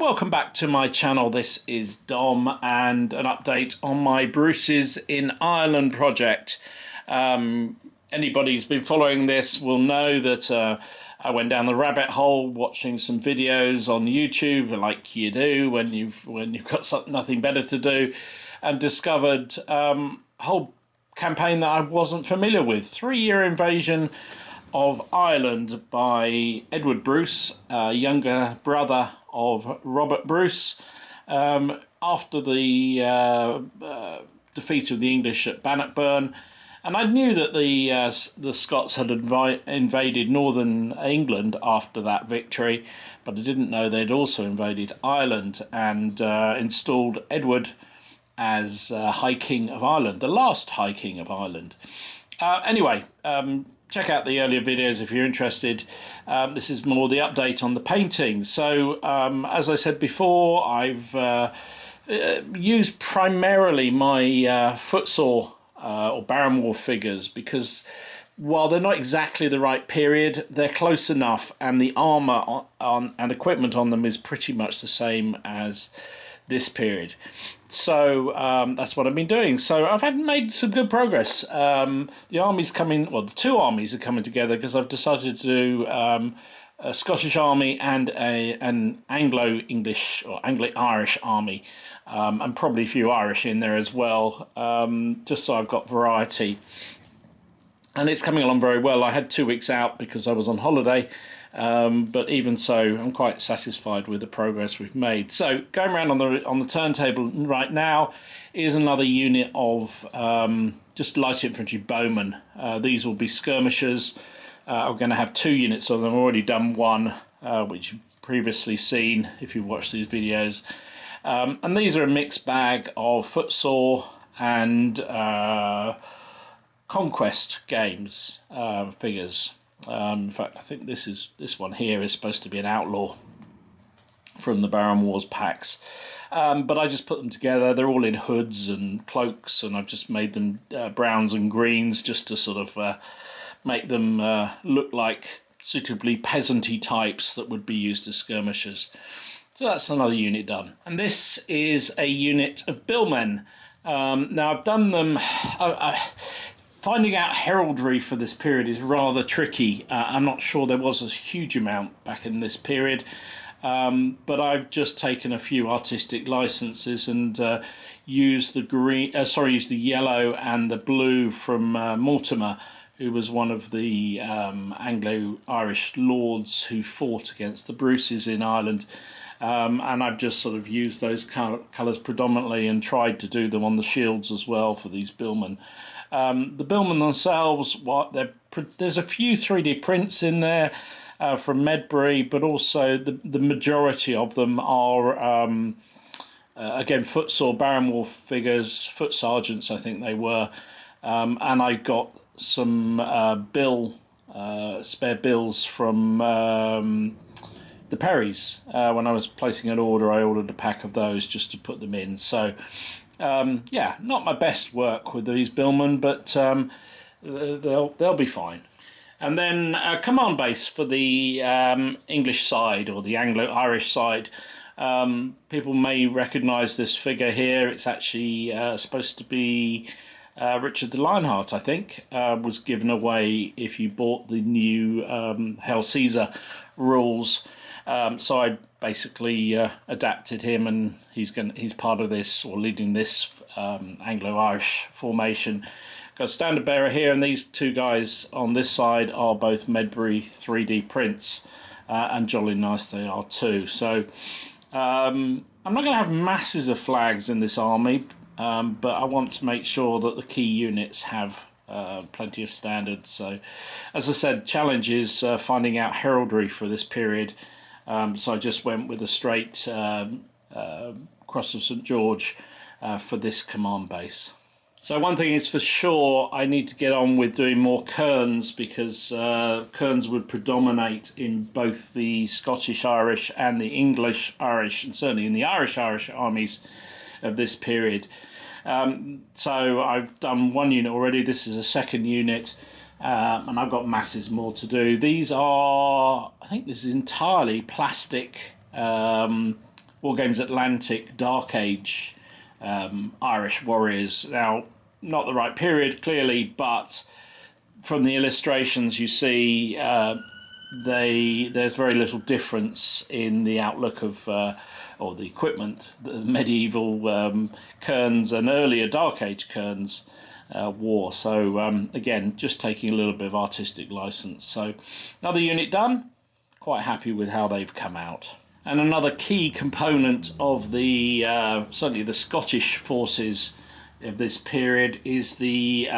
welcome back to my channel. This is Dom and an update on my Bruce's in Ireland project. Anybody who's been following this will know that I went down the rabbit hole watching some videos on YouTube, like you do when you've got nothing better to do, and discovered a whole campaign that I wasn't familiar with. 3-year invasion of Ireland by Edward Bruce, younger brother of Robert Bruce, after the defeat of the English at Bannockburn. And I knew that the Scots had invaded northern England after that victory, but I didn't know they'd also invaded Ireland and installed Edward as High King of Ireland, the last High King of Ireland. Anyway, check out the earlier videos if you're interested. This is more the update on the painting. So, as I said before, I've used primarily my footsore or Baron War figures because while they're not exactly the right period, they're close enough, and the armour and equipment on them is pretty much the same as this period. So that's what I've been doing. So I've made some good progress. The army's coming, well, the two armies are coming together because I've decided to do a Scottish army and an Anglo-English or Anglo-Irish army, and probably a few Irish in there as well, just so I've got variety. And it's coming along very well. I had 2 weeks out because I was on holiday. But even so, I'm quite satisfied with the progress we've made. So going around on the turntable right now is another unit of just light infantry bowmen. These will be skirmishers. I'm going to have 2 units of them. I've already done one, which you've previously seen if you've watched these videos. And these are a mixed bag of footsore and conquest games figures. In fact, I think this one here is supposed to be an outlaw from the Baron Wars packs. But I just put them together. They're all in hoods and cloaks, and I've just made them browns and greens just to sort of make them look like suitably peasanty types that would be used as skirmishers. So that's another unit done. And this is a unit of billmen. Now I've done them... Finding out heraldry for this period is rather tricky. I'm not sure there was a huge amount back in this period, but I've just taken a few artistic licenses and used the yellow and the blue from Mortimer, who was one of the Anglo-Irish lords who fought against the Bruces in Ireland. And I've just sort of used those colours predominantly and tried to do them on the shields as well for these billmen. The billmen themselves, there's a few 3D prints in there from Medbury, but also the majority of them are, again, footsore Baron War figures, foot sergeants, I think they were. And I got some spare bills from the Perrys. When I was placing an order, I ordered a pack of those just to put them in. So... yeah, not my best work with these billmen, but they'll be fine. And then a command base for the English side or the Anglo-Irish side. People may recognise this figure here. It's actually supposed to be Richard the Lionheart, I think, was given away if you bought the new Hail Caesar rules. So I basically adapted him, and he's part of this, or leading this Anglo-Irish formation. Got a standard bearer here, and these two guys on this side are both Medbury 3D prints, and jolly nice they are too. So I'm not going to have masses of flags in this army, but I want to make sure that the key units have plenty of standards. So, as I said, challenge is finding out heraldry for this period. So I just went with a straight Cross of St. George for this command base. So one thing is for sure, I need to get on with doing more kerns, because kerns would predominate in both the Scottish-Irish and the English-Irish, and certainly in the Irish-Irish armies of this period. So I've done one unit already. This is a second unit. And I've got masses more to do. These are, I think this is entirely plastic Wargames Atlantic Dark Age Irish warriors. Now, not the right period, clearly, but from the illustrations you see, there's very little difference in the outlook of or the equipment, the medieval Cairns and earlier Dark Age Cairns wore. So again, just taking a little bit of artistic license. So another unit done. Quite happy with how they've come out. And another key component of the certainly the Scottish forces of this period is the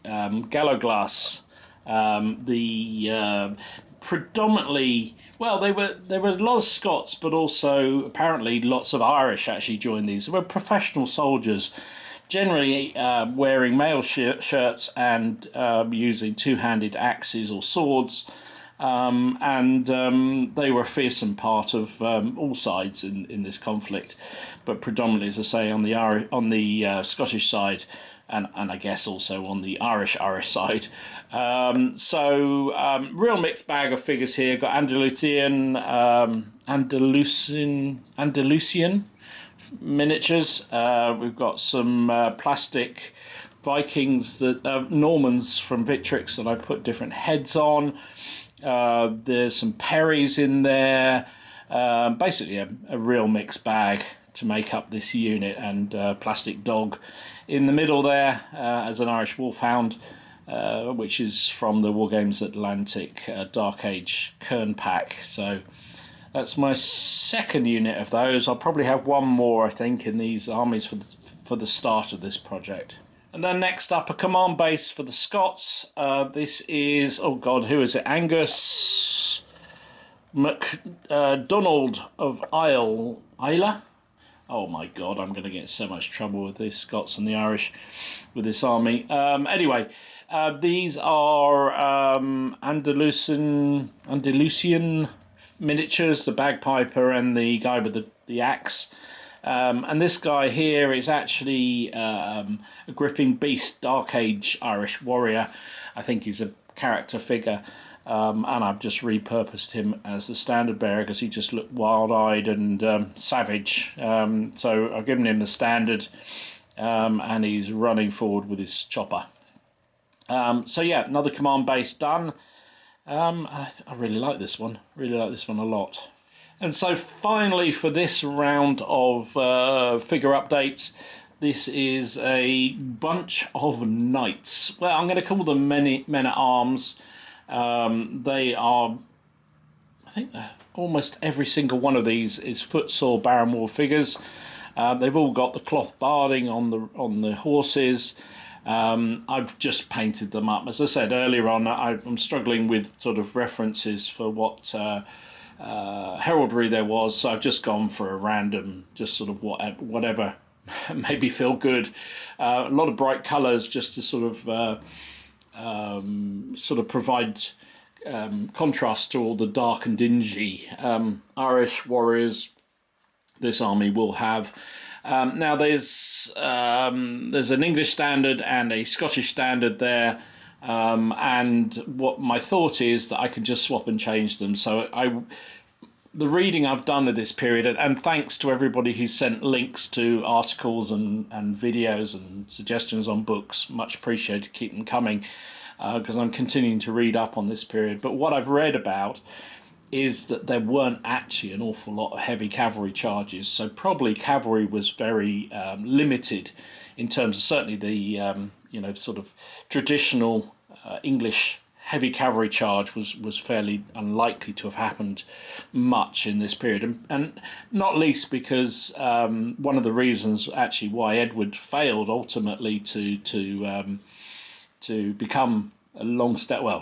Gallowglass. Predominantly, well, there were a lot of Scots, but also apparently lots of Irish actually joined these. They were professional soldiers, generally wearing mail shirts and using two-handed axes or swords. They were a fearsome part of all sides in this conflict, but predominantly, as I say, on the Scottish side, and I guess also on the Irish side. Real mixed bag of figures here. Got Andalusian miniatures. We've got some plastic Vikings, Normans from Victrix that I've put different heads on. There's some Perrys in there. Basically a real mixed bag to make up this unit, and plastic dog in the middle there as an Irish Wolfhound, which is from the Wargames Atlantic Dark Age Cairn pack. So that's my second unit of those. I'll probably have one more, I think, in these armies for the start of this project. And then next up, a command base for the Scots. This is, oh God, who is it? Angus MacDonald of Islay. Oh my God, I'm going to get in so much trouble with the Scots and the Irish with this army. Anyway, these are Andalusian miniatures, the bagpiper and the guy with the axe. And this guy here is actually a gripping beast, Dark Age Irish warrior. I think he's a character figure. And I've just repurposed him as the standard bearer because he just looked wild-eyed and savage. So I've given him the standard, and he's running forward with his chopper. So yeah, another command base done. I really like this one. Really like this one a lot. And so finally, for this round of figure updates, this is a bunch of knights. Well, I'm going to call them men-at-arms. They are, I think almost every single one of these is footsore Barrymore figures. They've all got the cloth barding on the horses. I've just painted them up. As I said earlier on, I'm struggling with sort of references for what heraldry there was, so I've just gone for a random, just sort of whatever made me feel good. A lot of bright colours just to sort of provide contrast to all the dark and dingy Irish warriors this army will have. Now there's an English standard and a Scottish standard there, and what my thought is that I can just swap and change them. So the reading I've done of this period, and thanks to everybody who sent links to articles and videos and suggestions on books, much appreciated, keep them coming, because I'm continuing to read up on this period. But what I've read about is that there weren't actually an awful lot of heavy cavalry charges, so probably cavalry was very limited in terms of certainly the sort of traditional English heavy cavalry charge was fairly unlikely to have happened much in this period, and not least because one of the reasons actually why Edward failed ultimately to become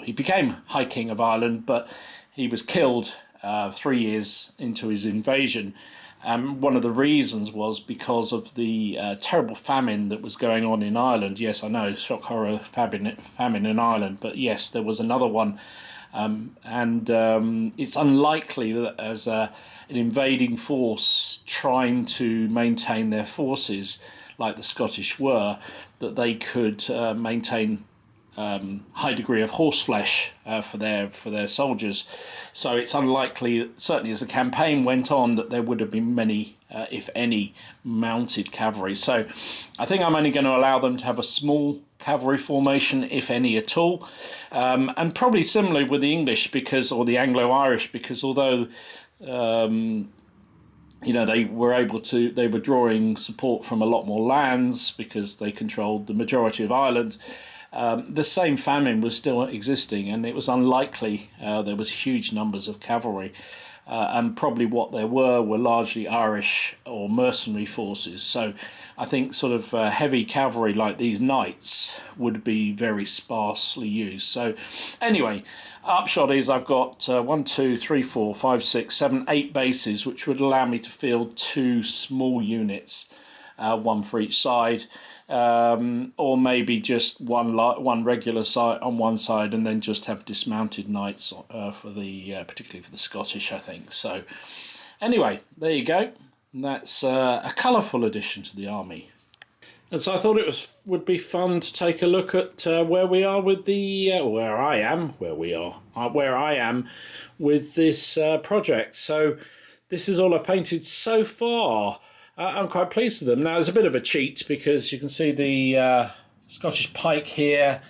he became High King of Ireland, but he was killed 3 years into his invasion. One of the reasons was because of the terrible famine that was going on in Ireland. Yes, I know, shock horror famine in Ireland, but yes, there was another one. It's unlikely that as an invading force trying to maintain their forces, like the Scottish were, that they could maintain high degree of horse flesh for their soldiers. So it's unlikely, certainly as the campaign went on, that there would have been many, if any, mounted cavalry. So I think I'm only going to allow them to have a small cavalry formation, if any at all, and probably similarly with the English, or the Anglo-Irish, because although they were drawing support from a lot more lands because they controlled the majority of Ireland. The same famine was still existing, and it was unlikely there was huge numbers of cavalry, and probably what there were largely Irish or mercenary forces. So I think sort of heavy cavalry like these knights would be very sparsely used. So anyway, upshot is I've got 1, 2, 3, 4, 5, 6, 7, 8 bases, which would allow me to field 2 small units, one for each side. Or maybe just one regular side on one side, and then just have dismounted knights particularly for the Scottish, I think. So anyway, there you go. That's a colourful addition to the army. And so I thought would be fun to take a look at where we are with where I am with this project. So this is all I painted so far. I'm quite pleased with them. Now, there's a bit of a cheat because you can see the Scottish pike here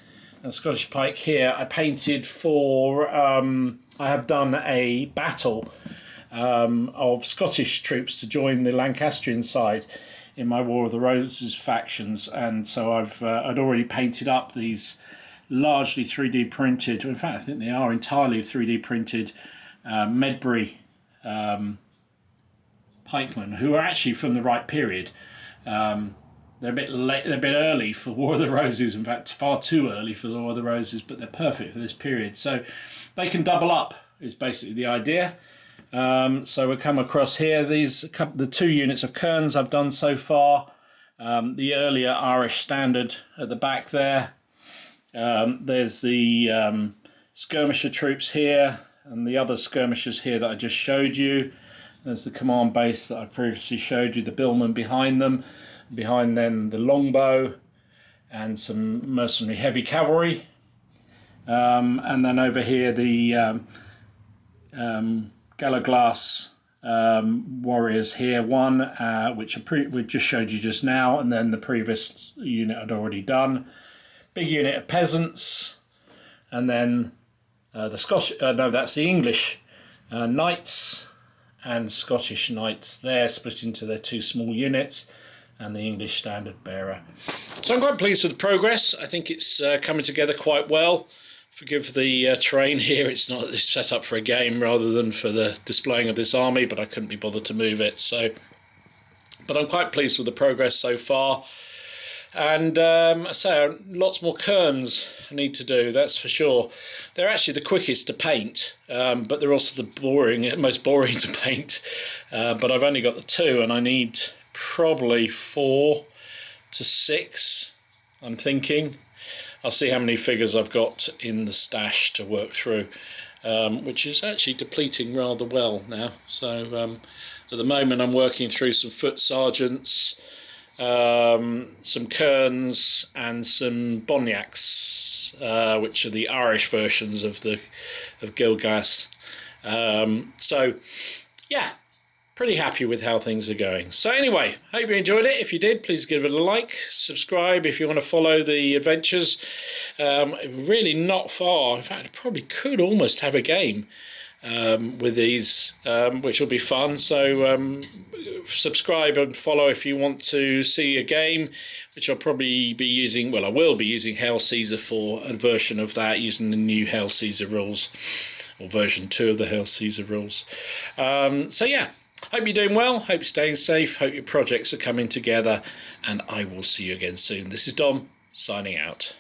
and Scottish pike here. I painted for, I have done a battle of Scottish troops to join the Lancastrian side in my War of the Roses factions, and so I'd already painted up these largely 3D printed, in fact I think they are entirely 3D printed Medbury pikemen, who are actually from the right period. They're a bit late, they're a bit early for War of the Roses, in fact far too early for the War of the Roses, but they're perfect for this period. So they can double up is basically the idea. So we come across here, the 2 units of Kerns I've done so far. The earlier Irish standard at the back there. There's the skirmisher troops here, and the other skirmishers here that I just showed you. There's the command base that I previously showed you, the billmen behind them. Behind them, the longbow and some mercenary heavy cavalry. And then over here, the Galaglass warriors here, one which we just showed you just now, and then the previous unit I'd already done. Big unit of peasants, and then the Scottish, no, that's the English knights and Scottish knights there, split into their 2 small units, and the English standard bearer. So I'm quite pleased with the progress. I think it's coming together quite well. Forgive the terrain here, it's set up for a game rather than for the displaying of this army, but I couldn't be bothered to move it. But I'm quite pleased with the progress so far. And I say, lots more Kerns I need to do, that's for sure. They're actually the quickest to paint, but they're also the most boring to paint. But I've only got the 2, and I need probably 4 to 6, I'm thinking. I'll see how many figures I've got in the stash to work through, which is actually depleting rather well now. So at the moment I'm working through some foot sergeants, some Kerns and some Boniacs, which are the Irish versions of Gilgas. So yeah, pretty happy with how things are going. So anyway, hope you enjoyed it. If you did, please give it a like, subscribe if you want to follow the adventures. Really not far. In fact, I probably could almost have a game with these, which will be fun. So subscribe and follow if you want to see a game, which I'll probably be using, well, I will be using Hail Caesar for a version of that, using the new Hail Caesar rules, or version 2 of the Hail Caesar rules. So yeah, hope you're doing well, hope you're staying safe, hope your projects are coming together, and I will see you again soon. This is Dom, signing out.